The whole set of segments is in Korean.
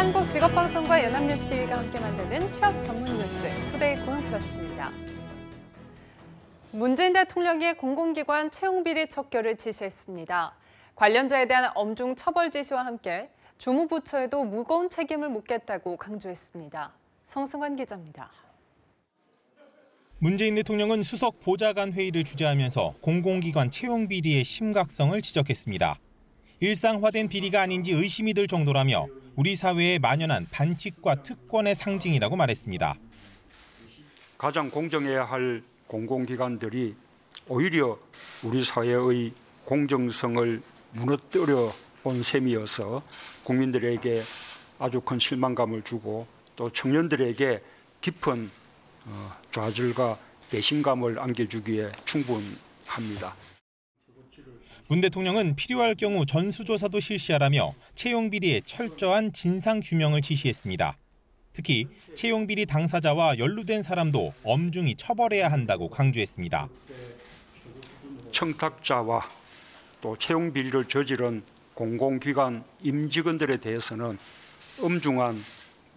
한국직업방송과 연합뉴스TV가 함께 만드는 취업 전문 뉴스 투데이 고용플러스입니다. 문재인 대통령이 공공기관 채용비리 척결을 지시했습니다. 관련자에 대한 엄중 처벌 지시와 함께 주무부처에도 무거운 책임을 묻겠다고 강조했습니다. 성승환 기자입니다. 문재인 대통령은 수석 보좌관 회의를 주재하면서 공공기관 채용 비리의 심각성을 지적했습니다. 일상화된 비리가 아닌지 의심이 들 정도라며 우리 사회에 만연한 반칙과 특권의 상징이라고 말했습니다. 가장 공정해야 할 공공기관들이 오히려 우리 사회의 공정성을 무너뜨려 온 셈이어서 국민들에게 아주 큰 실망감을 주고 또 청년들에게 깊은 좌절과 배신감을 안겨주기에 충분합니다. 문 대통령은 필요할 경우 전수조사도 실시하라며 채용비리의 철저한 진상규명을 지시했습니다. 특히 채용비리 당사자와 연루된 사람도 엄중히 처벌해야 한다고 강조했습니다. 청탁자와 또 채용비리를 저지른 공공기관 임직원들에 대해서는 엄중한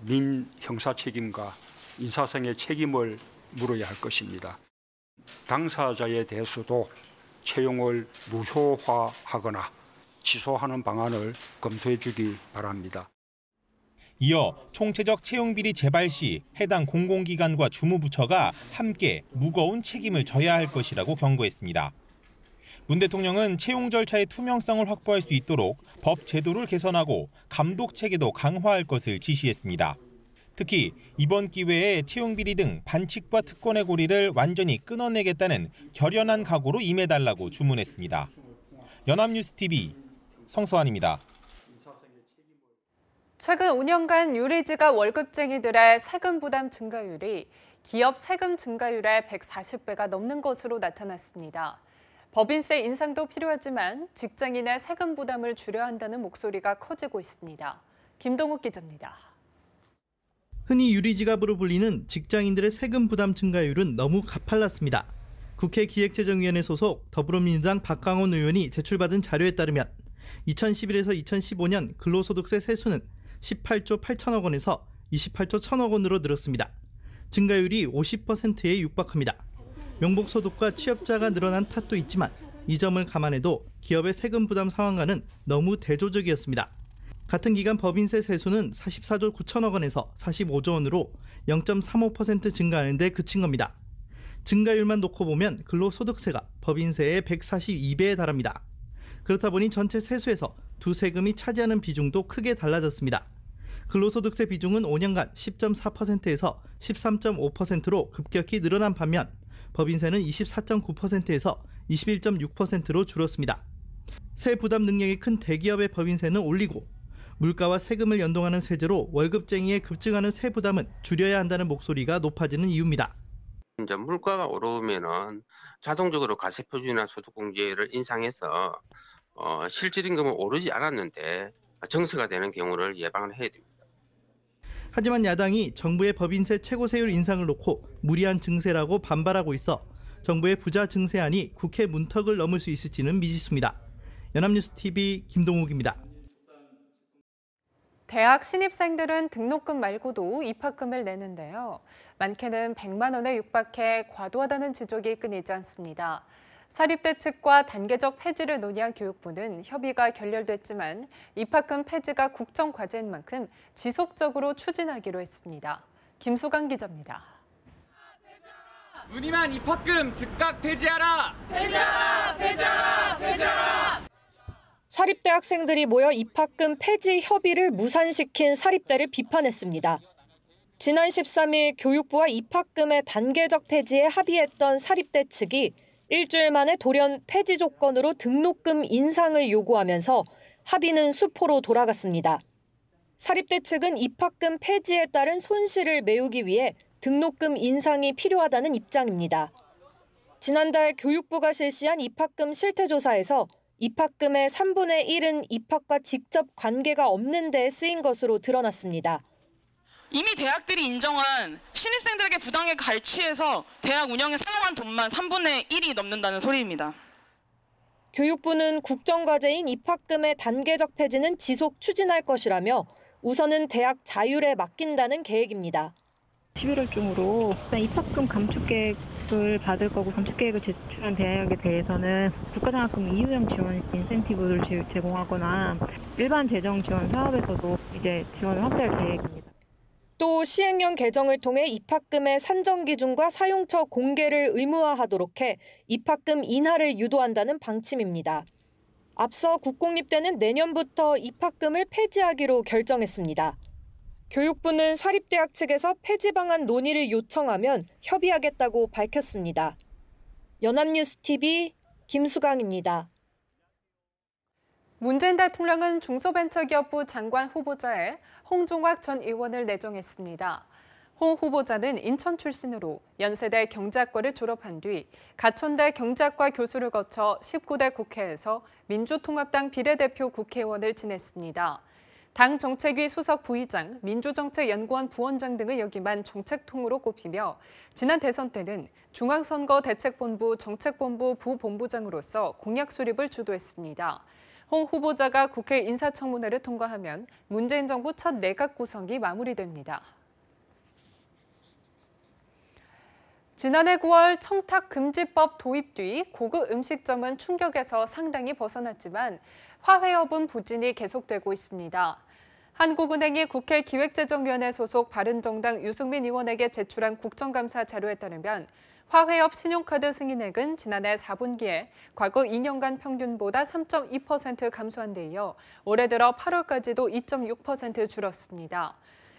민형사 책임과 인사상의 책임을 물어야 할 것입니다. 당사자에 대해서도 채용을 무효화하거나 취소하는 방안을 검토해 주기 바랍니다. 이어 총체적 채용비리 재발 시 해당 공공기관과 주무부처가 함께 무거운 책임을 져야 할 것이라고 경고했습니다. 문 대통령은 채용 절차의 투명성을 확보할 수 있도록 법 제도를 개선하고 감독 체계도 강화할 것을 지시했습니다. 특히 이번 기회에 채용비리 등 반칙과 특권의 고리를 완전히 끊어내겠다는 결연한 각오로 임해달라고 주문했습니다. 연합뉴스TV 성서환입니다. 최근 5년간 유리지갑 월급쟁이들의 세금 부담 증가율이 기업 세금 증가율의 140배가 넘는 것으로 나타났습니다. 법인세 인상도 필요하지만 직장인의 세금 부담을 줄여야 한다는 목소리가 커지고 있습니다. 김동욱 기자입니다. 흔히 유리지갑으로 불리는 직장인들의 세금 부담 증가율은 너무 가팔랐습니다. 국회 기획재정위원회 소속 더불어민주당 박강원 의원이 제출받은 자료에 따르면 2011에서 2015년 근로소득세 세수는 18조 8천억 원에서 28조 1천억 원으로 늘었습니다. 증가율이 50%에 육박합니다. 명목소득과 취업자가 늘어난 탓도 있지만 이 점을 감안해도 기업의 세금 부담 상황과는 너무 대조적이었습니다. 같은 기간 법인세 세수는 44조 9천억 원에서 45조 원으로 0.35% 증가하는 데 그친 겁니다. 증가율만 놓고 보면 근로소득세가 법인세의 142배에 달합니다. 그렇다 보니 전체 세수에서 두 세금이 차지하는 비중도 크게 달라졌습니다. 근로소득세 비중은 5년간 10.4%에서 13.5%로 급격히 늘어난 반면 법인세는 24.9%에서 21.6%로 줄었습니다. 세 부담 능력이 큰 대기업의 법인세는 올리고 물가와 세금을 연동하는 세제로 월급쟁이에 급증하는 세 부담은 줄여야 한다는 목소리가 높아지는 이유입니다. 이제 물가가 오르면은 자동적으로 가세표준이나 소득공제를 인상해서 실질임금은 오르지 않았는데 정세가 되는 경우를 예방을 해야 됩니다. 하지만 야당이 정부의 법인세 최고세율 인상을 놓고 무리한 증세라고 반발하고 있어 정부의 부자 증세안이 국회 문턱을 넘을 수 있을지는 미지수입니다. 연합뉴스TV 김동욱입니다. 대학 신입생들은 등록금 말고도 입학금을 내는데요. 많게는 100만 원에 육박해 과도하다는 지적이 끊이지 않습니다. 사립대 측과 단계적 폐지를 논의한 교육부는 협의가 결렬됐지만 입학금 폐지가 국정과제인 만큼 지속적으로 추진하기로 했습니다. 김수강 기자입니다. 무늬만 입학금 즉각 폐지하라! 폐지하라! 폐지하라! 폐지하라! 사립대 학생들이 모여 입학금 폐지 협의를 무산시킨 사립대를 비판했습니다. 지난 13일 교육부와 입학금의 단계적 폐지에 합의했던 사립대 측이 일주일 만에 돌연 폐지 조건으로 등록금 인상을 요구하면서 합의는 수포로 돌아갔습니다. 사립대 측은 입학금 폐지에 따른 손실을 메우기 위해 등록금 인상이 필요하다는 입장입니다. 지난달 교육부가 실시한 입학금 실태조사에서 입학금의 3분의 1은 입학과 직접 관계가 없는 데 쓰인 것으로 드러났습니다. 이미 대학들이 인정한 신입생들에게 부당하게 갈취해서 대학 운영에 사용한 돈만 3분의 1이 넘는다는 소리입니다. 교육부는 국정과제인 입학금의 단계적 폐지는 지속 추진할 것이라며 우선은 대학 자율에 맡긴다는 계획입니다. 11월 중으로 입학금 감축 계획을 받을 거고 감축 계획을 제출한 대학에 대해서는 국가장학금 이유형 지원 인센티브를 제공하거나 일반 재정 지원 사업에서도 이제 지원을 확대할 계획입니다. 또 시행령 개정을 통해 입학금의 산정 기준과 사용처 공개를 의무화하도록 해 입학금 인하를 유도한다는 방침입니다. 앞서 국공립대는 내년부터 입학금을 폐지하기로 결정했습니다. 교육부는 사립대학 측에서 폐지 방안 논의를 요청하면 협의하겠다고 밝혔습니다. 연합뉴스TV 김수강입니다. 문재인 대통령은 중소벤처기업부 장관 후보자에 홍종학 전 의원을 내정했습니다. 홍 후보자는 인천 출신으로 연세대 경제학과를 졸업한 뒤 가천대 경제학과 교수를 거쳐 19대 국회에서 민주통합당 비례대표 국회의원을 지냈습니다. 당 정책위 수석 부의장, 민주정책연구원 부원장 등을 역임한 정책통으로 꼽히며 지난 대선 때는 중앙선거대책본부 정책본부 부본부장으로서 공약 수립을 주도했습니다. 홍 후보자가 국회 인사청문회를 통과하면 문재인 정부 첫 내각 구성이 마무리됩니다. 지난해 9월 청탁금지법 도입 뒤 고급 음식점은 충격에서 상당히 벗어났지만 화훼업은 부진이 계속되고 있습니다. 한국은행이 국회 기획재정위원회 소속 바른정당 유승민 의원에게 제출한 국정감사 자료에 따르면 화훼업 신용카드 승인액은 지난해 4분기에 과거 2년간 평균보다 3.2% 감소한 데 이어 올해 들어 8월까지도 2.6% 줄었습니다.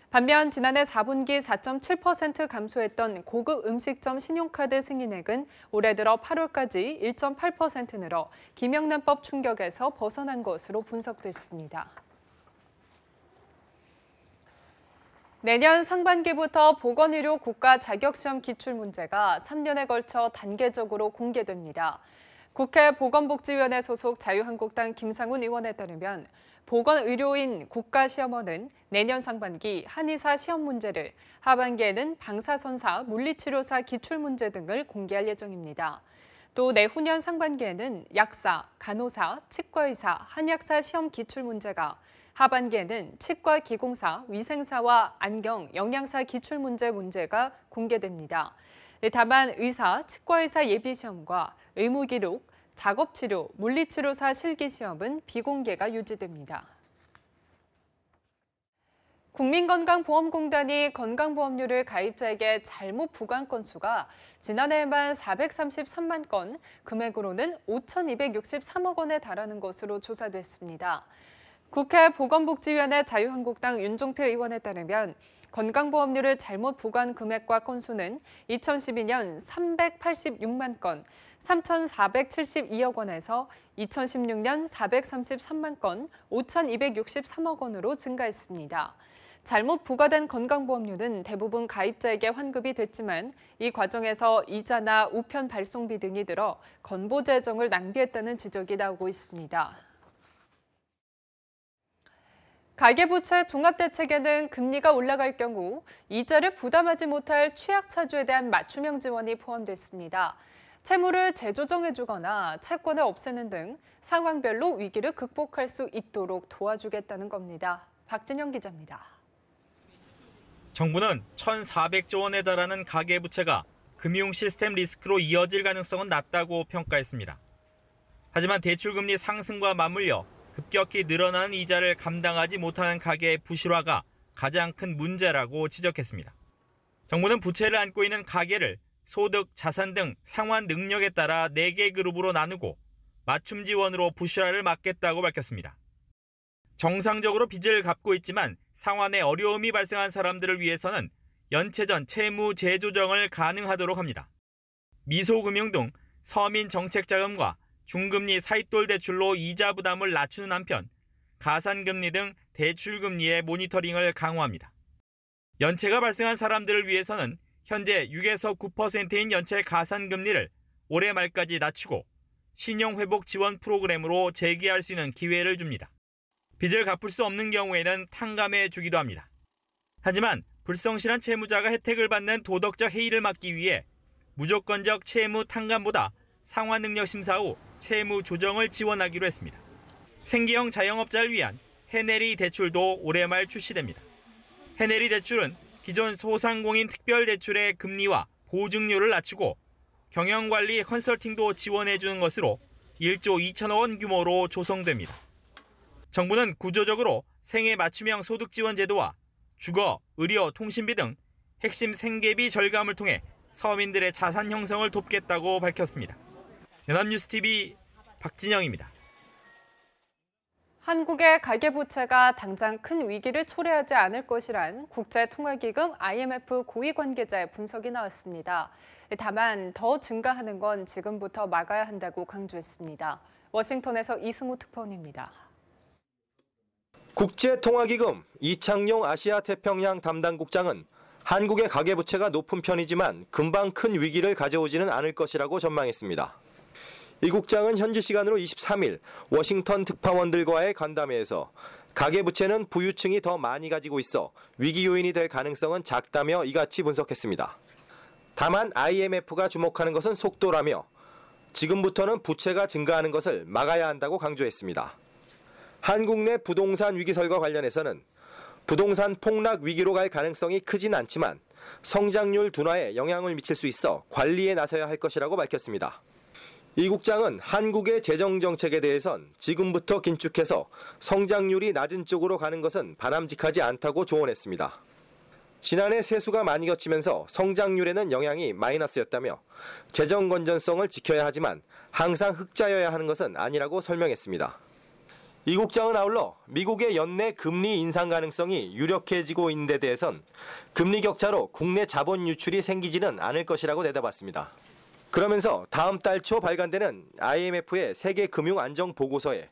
반면 지난해 4분기 4.7% 감소했던 고급 음식점 신용카드 승인액은 올해 들어 8월까지 1.8% 늘어 김영란법 충격에서 벗어난 것으로 분석됐습니다. 내년 상반기부터 보건의료 국가 자격시험 기출문제가 3년에 걸쳐 단계적으로 공개됩니다. 국회 보건복지위원회 소속 자유한국당 김상훈 의원에 따르면 보건의료인 국가시험원은 내년 상반기 한의사 시험 문제를, 하반기에는 방사선사, 물리치료사 기출문제 등을 공개할 예정입니다. 또 내후년 상반기에는 약사, 간호사, 치과의사, 한약사 시험 기출문제가, 하반기에는 치과 기공사, 위생사와 안경, 영양사 기출문제가 공개됩니다. 다만 의사, 치과의사 예비시험과 의무기록, 작업치료, 물리치료사 실기시험은 비공개가 유지됩니다. 국민건강보험공단이 건강보험료를 가입자에게 잘못 부과한 건수가 지난해에만 433만 건, 금액으로는 5,263억 원에 달하는 것으로 조사됐습니다. 국회 보건복지위원회 자유한국당 윤종필 의원에 따르면 건강보험료를 잘못 부과한 금액과 건수는 2012년 386만 건, 3,472억 원에서 2016년 433만 건, 5,263억 원으로 증가했습니다. 잘못 부과된 건강보험료는 대부분 가입자에게 환급이 됐지만 이 과정에서 이자나 우편 발송비 등이 들어 건보 재정을 낭비했다는 지적이 나오고 있습니다. 가계부채 종합대책에는 금리가 올라갈 경우 이자를 부담하지 못할 취약차주에 대한 맞춤형 지원이 포함됐습니다. 채무를 재조정해주거나 채권을 없애는 등 상황별로 위기를 극복할 수 있도록 도와주겠다는 겁니다. 박진영 기자입니다. 정부는 1,400조 원에 달하는 가계부채가 금융 시스템 리스크로 이어질 가능성은 낮다고 평가했습니다. 하지만 대출금리 상승과 맞물려 급격히 늘어나는 이자를 감당하지 못하는 가계의 부실화가 가장 큰 문제라고 지적했습니다. 정부는 부채를 안고 있는 가계를 소득, 자산 등 상환 능력에 따라 4개 그룹으로 나누고 맞춤 지원으로 부실화를 막겠다고 밝혔습니다. 정상적으로 빚을 갚고 있지만 상환에 어려움이 발생한 사람들을 위해서는 연체 전 채무 재조정을 가능하도록 합니다. 미소금융 등 서민 정책자금과 중금리 사익돌 대출로 이자 부담을 낮추는 한편 가산금리 등 대출금리의 모니터링을 강화합니다. 연체가 발생한 사람들을 위해서는 현재 6에서 9%인 연체 가산금리를 올해 말까지 낮추고 신용회복 지원 프로그램으로 재개할 수 있는 기회를 줍니다. 빚을 갚을 수 없는 경우에는 탕감해 주기도 합니다. 하지만 불성실한 채무자가 혜택을 받는 도덕적 해이를 막기 위해 무조건적 채무 탕감보다 상환 능력 심사 후 채무 조정을 지원하기로 했습니다. 생계형 자영업자를 위한 해내리 대출도 올해 말 출시됩니다. 해내리 대출은 기존 소상공인 특별대출의 금리와 보증료를 낮추고 경영관리 컨설팅도 지원해주는 것으로 1조 2천억 원 규모로 조성됩니다. 정부는 구조적으로 생애 맞춤형 소득 지원 제도와 주거, 의료, 통신비 등 핵심 생계비 절감을 통해 서민들의 자산 형성을 돕겠다고 밝혔습니다. 연합뉴스TV 박진영입니다. 한국의 가계부채가 당장 큰 위기를 초래하지 않을 것이란 국제통화기금 IMF 고위 관계자의 분석이 나왔습니다. 다만 더 증가하는 건 지금부터 막아야 한다고 강조했습니다. 워싱턴에서 이승우 특파원입니다. 국제통화기금 이창용 아시아태평양 담당국장은 한국의 가계부채가 높은 편이지만 금방 큰 위기를 가져오지는 않을 것이라고 전망했습니다. 이 국장은 현지 시간으로 23일 워싱턴 특파원들과의 간담회에서 가계부채는 부유층이 더 많이 가지고 있어 위기 요인이 될 가능성은 작다며 이같이 분석했습니다. 다만 IMF가 주목하는 것은 속도라며 지금부터는 부채가 증가하는 것을 막아야 한다고 강조했습니다. 한국 내 부동산 위기설과 관련해서는 부동산 폭락 위기로 갈 가능성이 크진 않지만 성장률 둔화에 영향을 미칠 수 있어 관리에 나서야 할 것이라고 밝혔습니다. 이 국장은 한국의 재정 정책에 대해선 지금부터 긴축해서 성장률이 낮은 쪽으로 가는 것은 바람직하지 않다고 조언했습니다. 지난해 세수가 많이 겹치면서 성장률에는 영향이 마이너스였다며 재정 건전성을 지켜야 하지만 항상 흑자여야 하는 것은 아니라고 설명했습니다. 이 국장은 아울러 미국의 연내 금리 인상 가능성이 유력해지고 있는 데 대해선 금리 격차로 국내 자본 유출이 생기지는 않을 것이라고 내다봤습니다. 그러면서 다음 달 초 발간되는 IMF의 세계 금융 안정 보고서에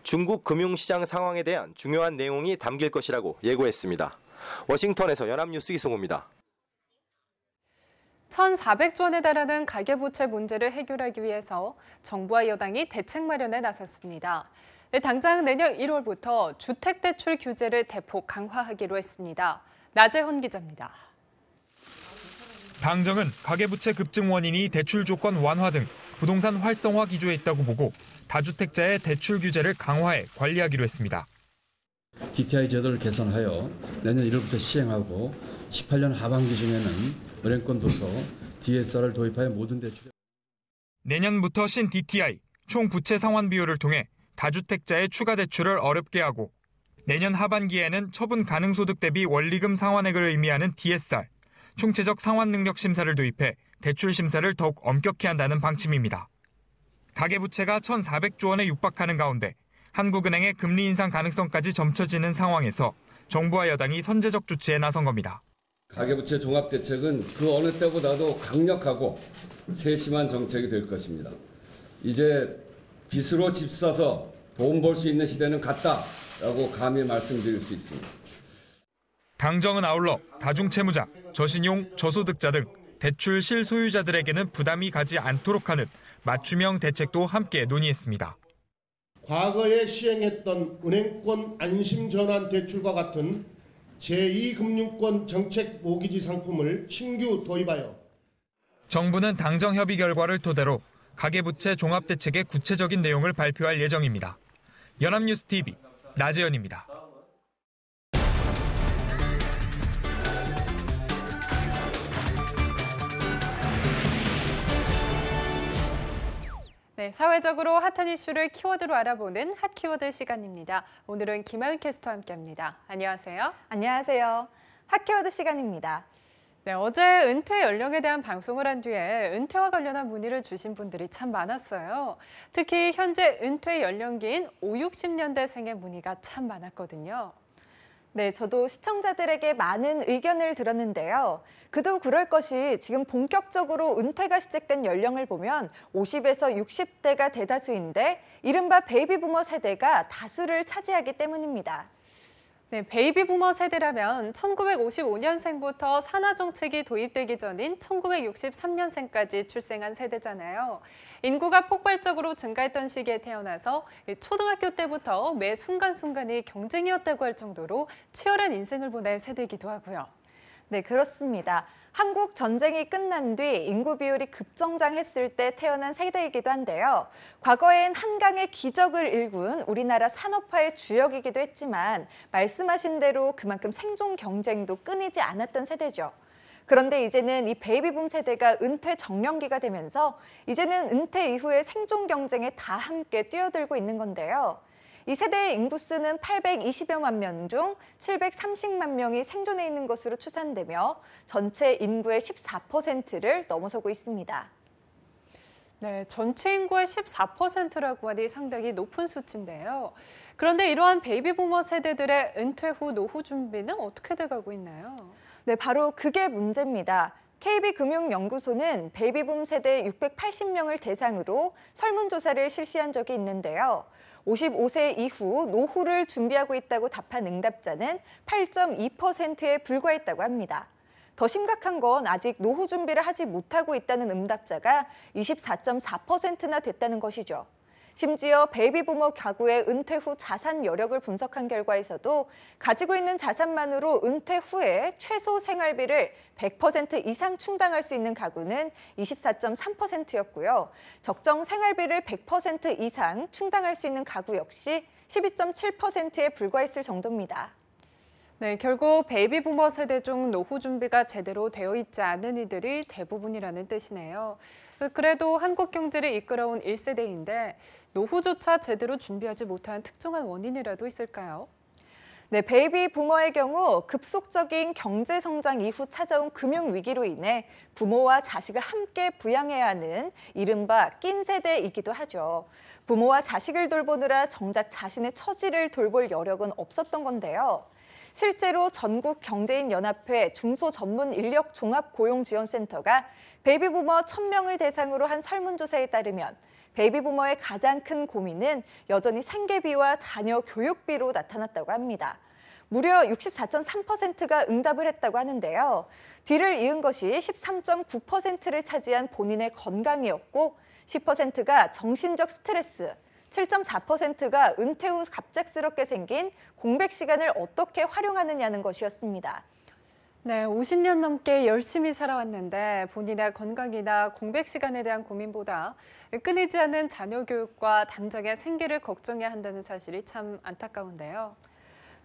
중국 금융시장 상황에 대한 중요한 내용이 담길 것이라고 예고했습니다. 워싱턴에서 연합뉴스 이승우입니다. 1,400조 원에 달하는 가계부채 문제를 해결하기 위해서 정부와 여당이 대책 마련에 나섰습니다. 당장 내년 1월부터 주택대출 규제를 대폭 강화하기로 했습니다. 나재헌 기자입니다. 당정은 가계부채 급증 원인이 대출 조건 완화 등 부동산 활성화 기조에 있다고 보고 다주택자의 대출 규제를 강화해 관리하기로 했습니다. DTI 제도를 개선하여 내년 1월부터 시행하고 18년 하반기 중에는 은행권 도서 DSR을 도입하여 모든 대출에 내년부터 신 DTI 총 부채 상환 비율을 통해 다주택자의 추가 대출을 어렵게 하고 내년 하반기에는 처분 가능 소득 대비 원리금 상환액을 의미하는 DSR 총체적 상환 능력 심사를 도입해 대출 심사를 더욱 엄격히 한다는 방침입니다. 가계부채가 1,400조 원에 육박하는 가운데 한국은행의 금리 인상 가능성까지 점쳐지는 상황에서 정부와 여당이 선제적 조치에 나선 겁니다. 가계부채 종합대책은 그 어느 때보다도 강력하고 세심한 정책이 될 것입니다. 이제 빚으로 집 사서 돈 벌 수 있는 시대는 갔다라고 감히 말씀드릴 수 있습니다. 당정은 아울러 다중채무자, 저신용, 저소득자 등 대출 실소유자들에게는 부담이 가지 않도록 하는 맞춤형 대책도 함께 논의했습니다. 과거에 시행했던 은행권 안심전환 대출과 같은 제2금융권 정책 모기지 상품을 신규 도입하여 정부는 당정 협의 결과를 토대로 가계부채 종합대책의 구체적인 내용을 발표할 예정입니다. 연합뉴스TV 나재현입니다. 네, 사회적으로 핫한 이슈를 키워드로 알아보는 핫키워드 시간입니다. 오늘은 김하윤 캐스터와 함께합니다. 안녕하세요. 안녕하세요. 핫키워드 시간입니다. 네, 어제 은퇴 연령에 대한 방송을 한 뒤에 은퇴와 관련한 문의를 주신 분들이 참 많았어요. 특히 현재 은퇴 연령기인 50, 60년대생의 문의가 참 많았거든요. 네, 저도 시청자들에게 많은 의견을 들었는데요. 그도 그럴 것이 지금 본격적으로 은퇴가 시작된 연령을 보면 50에서 60대가 대다수인데 이른바 베이비부머 세대가 다수를 차지하기 때문입니다. 네, 베이비부머 세대라면 1955년생부터 산하정책이 도입되기 전인 1963년생까지 출생한 세대잖아요. 인구가 폭발적으로 증가했던 시기에 태어나서 초등학교 때부터 매 순간순간이 경쟁이었다고 할 정도로 치열한 인생을 보낸 세대이기도 하고요. 네, 그렇습니다. 한국 전쟁이 끝난 뒤 인구 비율이 급성장했을 때 태어난 세대이기도 한데요. 과거엔 한강의 기적을 일군 우리나라 산업화의 주역이기도 했지만 말씀하신 대로 그만큼 생존 경쟁도 끊이지 않았던 세대죠. 그런데 이제는 이 베이비붐 세대가 은퇴 정년기가 되면서 이제는 은퇴 이후의 생존 경쟁에 다 함께 뛰어들고 있는 건데요. 이 세대의 인구수는 820여만 명 중 730만 명이 생존해 있는 것으로 추산되며 전체 인구의 14%를 넘어서고 있습니다. 네, 전체 인구의 14%라고 하니 상당히 높은 수치인데요. 그런데 이러한 베이비부머 세대들의 은퇴 후 노후 준비는 어떻게 돼가고 있나요? 네, 바로 그게 문제입니다. KB금융연구소는 베이비붐 세대 680명을 대상으로 설문조사를 실시한 적이 있는데요. 55세 이후 노후를 준비하고 있다고 답한 응답자는 8.2%에 불과했다고 합니다. 더 심각한 건 아직 노후 준비를 하지 못하고 있다는 응답자가 24.4%나 됐다는 것이죠. 심지어 베이비부머 가구의 은퇴 후 자산 여력을 분석한 결과에서도 가지고 있는 자산만으로 은퇴 후에 최소 생활비를 100% 이상 충당할 수 있는 가구는 24.3%였고요. 적정 생활비를 100% 이상 충당할 수 있는 가구 역시 12.7%에 불과했을 정도입니다. 네, 결국 베이비부머 세대 중 노후 준비가 제대로 되어 있지 않은 이들이 대부분이라는 뜻이네요. 그래도 한국 경제를 이끌어온 1세대인데 노후조차 제대로 준비하지 못한 특정한 원인이라도 있을까요? 네, 베이비 부머의 경우 급속적인 경제 성장 이후 찾아온 금융 위기로 인해 부모와 자식을 함께 부양해야 하는 이른바 낀 세대이기도 하죠. 부모와 자식을 돌보느라 정작 자신의 처지를 돌볼 여력은 없었던 건데요. 실제로 전국경제인연합회 중소전문인력종합고용지원센터가 베이비부머 1000명을 대상으로 한 설문조사에 따르면 베이비부머의 가장 큰 고민은 여전히 생계비와 자녀 교육비로 나타났다고 합니다. 무려 64.3%가 응답을 했다고 하는데요. 뒤를 이은 것이 13.9%를 차지한 본인의 건강이었고 10%가 정신적 스트레스, 7.4%가 은퇴 후 갑작스럽게 생긴 공백 시간을 어떻게 활용하느냐는 것이었습니다. 네, 50년 넘게 열심히 살아왔는데 본인의 건강이나 공백 시간에 대한 고민보다 끊이지 않는 자녀 교육과 당장의 생계를 걱정해야 한다는 사실이 참 안타까운데요.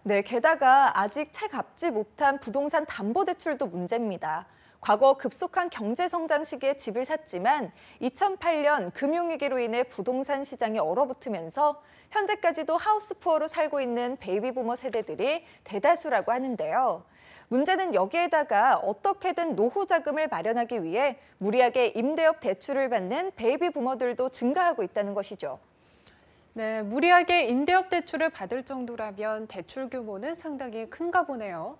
네, 게다가 아직 채 갚지 못한 부동산 담보대출도 문제입니다. 과거 급속한 경제 성장 시기에 집을 샀지만 2008년 금융위기로 인해 부동산 시장이 얼어붙으면서 현재까지도 하우스푸어로 살고 있는 베이비부머 세대들이 대다수라고 하는데요. 문제는 여기에다가 어떻게든 노후 자금을 마련하기 위해 무리하게 임대업 대출을 받는 베이비부머들도 증가하고 있다는 것이죠. 네, 무리하게 임대업 대출을 받을 정도라면 대출 규모는 상당히 큰가 보네요.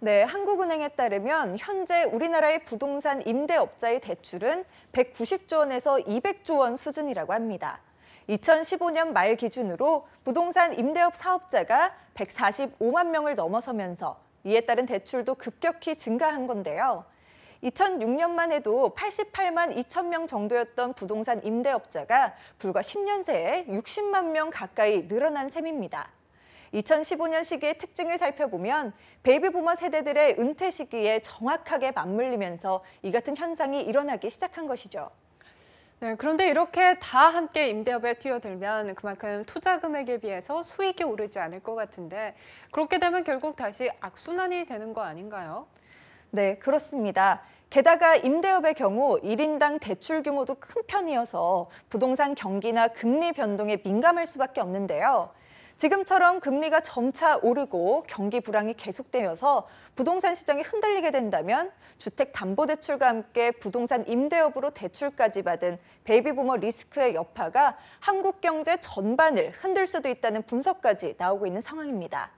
네, 한국은행에 따르면 현재 우리나라의 부동산 임대업자의 대출은 190조 원에서 200조 원 수준이라고 합니다. 2015년 말 기준으로 부동산 임대업 사업자가 145만 명을 넘어서면서 이에 따른 대출도 급격히 증가한 건데요. 2006년만 해도 88만 2천 명 정도였던 부동산 임대업자가 불과 10년 새에 60만 명 가까이 늘어난 셈입니다. 2015년 시기의 특징을 살펴보면 베이비부머 세대들의 은퇴 시기에 정확하게 맞물리면서 이 같은 현상이 일어나기 시작한 것이죠. 네, 그런데 이렇게 다 함께 임대업에 뛰어들면 그만큼 투자 금액에 비해서 수익이 오르지 않을 것 같은데 그렇게 되면 결국 다시 악순환이 되는 거 아닌가요? 네, 그렇습니다. 게다가 임대업의 경우 1인당 대출 규모도 큰 편이어서 부동산 경기나 금리 변동에 민감할 수밖에 없는데요. 지금처럼 금리가 점차 오르고 경기 불황이 계속되어서 부동산 시장이 흔들리게 된다면 주택담보대출과 함께 부동산 임대업으로 대출까지 받은 베이비부머 리스크의 여파가 한국 경제 전반을 흔들 수도 있다는 분석까지 나오고 있는 상황입니다.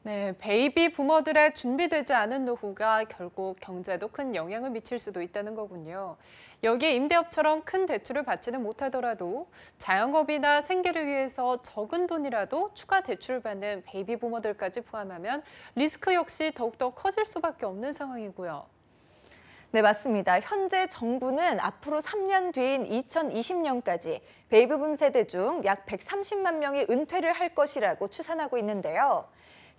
네, 베이비 부머들의 준비되지 않은 노후가 결국 경제에도 큰 영향을 미칠 수도 있다는 거군요. 여기에 임대업처럼 큰 대출을 받지는 못하더라도 자영업이나 생계를 위해서 적은 돈이라도 추가 대출을 받는 베이비 부머들까지 포함하면 리스크 역시 더욱더 커질 수밖에 없는 상황이고요. 네, 맞습니다. 현재 정부는 앞으로 3년 뒤인 2020년까지 베이비붐 세대 중 약 130만 명이 은퇴를 할 것이라고 추산하고 있는데요.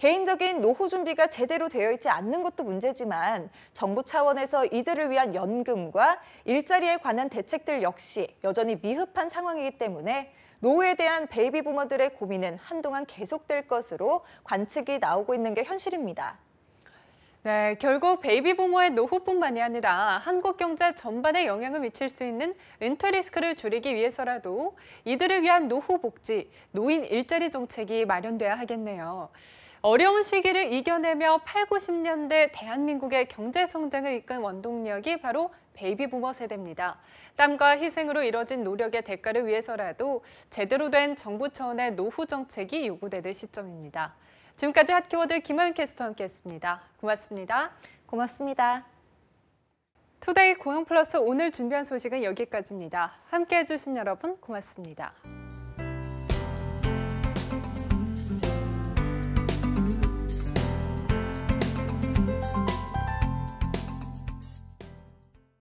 개인적인 노후 준비가 제대로 되어 있지 않는 것도 문제지만 정부 차원에서 이들을 위한 연금과 일자리에 관한 대책들 역시 여전히 미흡한 상황이기 때문에 노후에 대한 베이비 부머들의 고민은 한동안 계속될 것으로 관측이 나오고 있는 게 현실입니다. 네, 결국 베이비 부머의 노후뿐만이 아니라 한국 경제 전반에 영향을 미칠 수 있는 은퇴 리스크를 줄이기 위해서라도 이들을 위한 노후 복지, 노인 일자리 정책이 마련돼야 하겠네요. 어려운 시기를 이겨내며 8, 90년대 대한민국의 경제 성장을 이끈 원동력이 바로 베이비 부머 세대입니다. 땀과 희생으로 이뤄진 노력의 대가를 위해서라도 제대로 된 정부 차원의 노후 정책이 요구되는 시점입니다. 지금까지 핫키워드 김하윤 캐스터와 함께했습니다. 고맙습니다. 고맙습니다. 투데이 고용 플러스 오늘 준비한 소식은 여기까지입니다. 함께해 주신 여러분 고맙습니다.